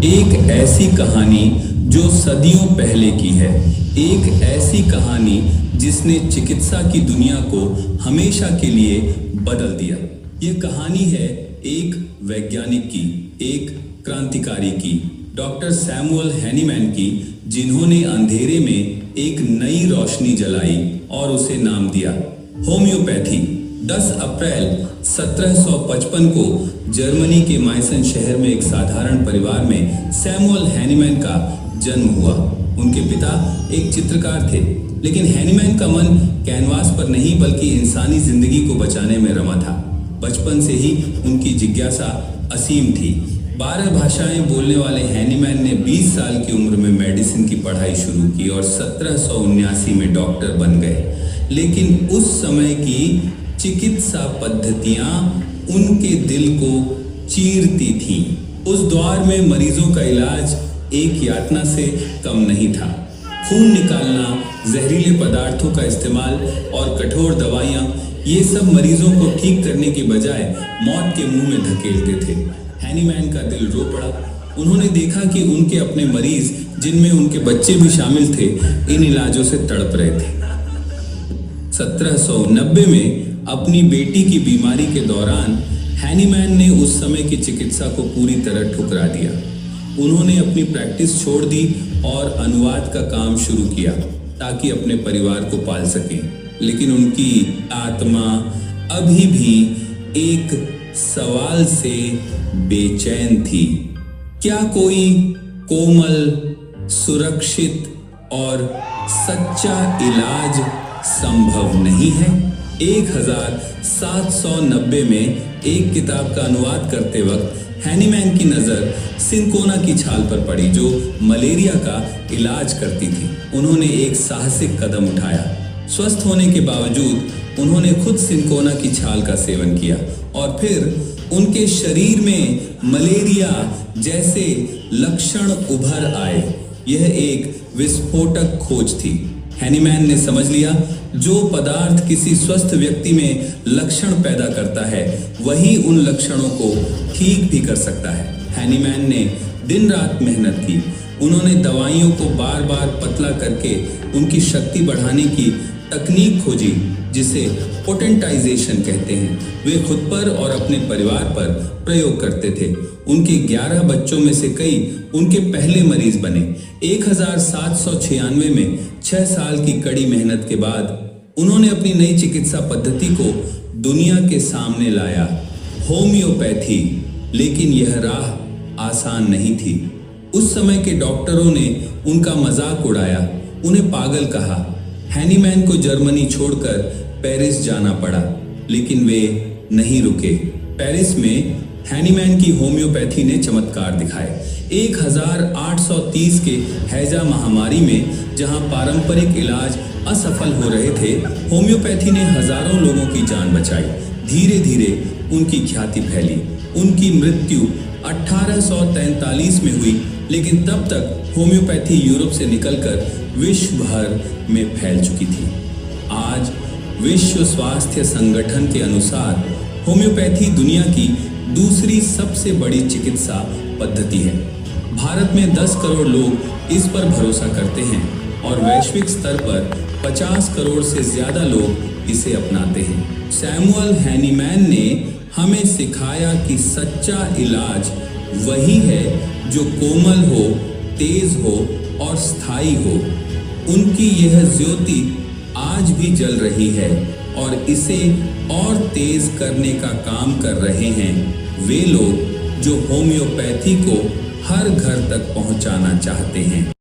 एक ऐसी कहानी जो सदियों पहले की है, एक ऐसी कहानी जिसने चिकित्सा की दुनिया को हमेशा के लिए बदल दिया। ये कहानी है एक वैज्ञानिक की, एक क्रांतिकारी की, डॉक्टर सैमुअल हैनीमैन की, जिन्होंने अंधेरे में एक नई रोशनी जलाई और उसे नाम दिया होम्योपैथी। 10 अप्रैल 1755 को जर्मनी के माइसन शहर में एक साधारण परिवार में सैमुअल हैनीमैन का जन्म हुआ। उनके पिता एक चित्रकार थे, लेकिन हैनीमैन का मन कैनवास पर नहीं बल्कि इंसानी जिंदगी को बचाने में रमा था। बचपन से ही उनकी जिज्ञासा असीम थी। 12 भाषाएं बोलने वाले हैनीमैन ने 20 साल की उम्र में मेडिसिन की पढ़ाई शुरू की और 1779 में डॉक्टर बन गए। लेकिन उस समय की चिकित्सा पद्धतियां उनके दिल को चीरती थीं। उस दौर में मरीजों का इलाज एक यातना से कम नहीं था। खून निकालना, जहरीले पदार्थों का इस्तेमाल और कठोर दवाइयां, ये सब मरीजों को ठीक करने की बजाय मौत के मुंह में धकेलते थे। हैनीमैन का दिल रो पड़ा। उन्होंने देखा कि उनके अपने मरीज, जिनमें उनके बच्चे भी शामिल थे, इन इलाजों से तड़प रहे थे। 1790 में अपनी बेटी की बीमारी के दौरान हैनीमैन ने उस समय की चिकित्सा को पूरी तरह ठुकरा दिया। उन्होंने अपनी प्रैक्टिस छोड़ दी और अनुवाद का काम शुरू किया ताकि अपने परिवार को पाल सकें। लेकिन उनकी आत्मा अभी भी एक सवाल से बेचैन थी। क्या कोई कोमल, सुरक्षित और सच्चा इलाज संभव नहीं है? 1790 में एक किताब का अनुवाद करते वक्त हैनीमैन की नज़र सिंकोना की छाल पर पड़ी, जो मलेरिया का इलाज करती थी। उन्होंने एक साहसिक कदम उठाया। स्वस्थ होने के बावजूद उन्होंने खुद सिंकोना की छाल का सेवन किया और फिर उनके शरीर में मलेरिया जैसे लक्षण उभर आए। यह एक विस्फोटक खोज थी। हैनीमैन ने समझ लिया, जो पदार्थ किसी स्वस्थ व्यक्ति में लक्षण पैदा करता है, वही उन लक्षणों को ठीक भी कर सकता है। हैनीमैन ने दिन रात मेहनत की। उन्होंने दवाइयों को बार बार पतला करके उनकी शक्ति बढ़ाने की तकनीक खोजी, जिसे पोटेंटाइजेशन कहते हैं। वे खुद पर और अपने परिवार पर प्रयोग करते थे। उनके 11 बच्चों में से कई उनके पहले मरीज बने। 1796 में 6 साल की कड़ी मेहनत के बाद उन्होंने अपनी नई चिकित्सा पद्धति को दुनिया के सामने लाया, होम्योपैथी। लेकिन यह राह आसान नहीं थी। उस समय के डॉक्टरों ने उनका मजाक उड़ाया, उन्हें पागल कहा। हैनीमैन को जर्मनी छोड़कर पेरिस जाना पड़ा, लेकिन वे नहीं रुके। पेरिस में हैनीमैन की होम्योपैथी ने चमत्कार दिखाए। 1830 के हैजा महामारी में जहां पारंपरिक इलाज असफल हो रहे थे, होम्योपैथी ने हजारों लोगों की जान बचाई। धीरे धीरे उनकी ख्याति फैली। उनकी मृत्यु 1843 में हुई, लेकिन तब तक होम्योपैथी यूरोप से निकलकर विश्व भर में फैल चुकी थी। आज विश्व स्वास्थ्य संगठन के अनुसार होम्योपैथी दुनिया की दूसरी सबसे बड़ी चिकित्सा पद्धति है। भारत में 10 करोड़ लोग इस पर भरोसा करते हैं और वैश्विक स्तर पर 50 करोड़ से ज्यादा लोग इसे अपनाते हैं। सैमुअल हैनीमैन ने हमें सिखाया कि सच्चा इलाज वही है जो कोमल हो, तेज हो और स्थायी हो। उनकी यह ज्योति आज भी जल रही है और इसे और तेज करने का काम कर रहे हैं वे लोग जो होम्योपैथी को हर घर तक पहुंचाना चाहते हैं।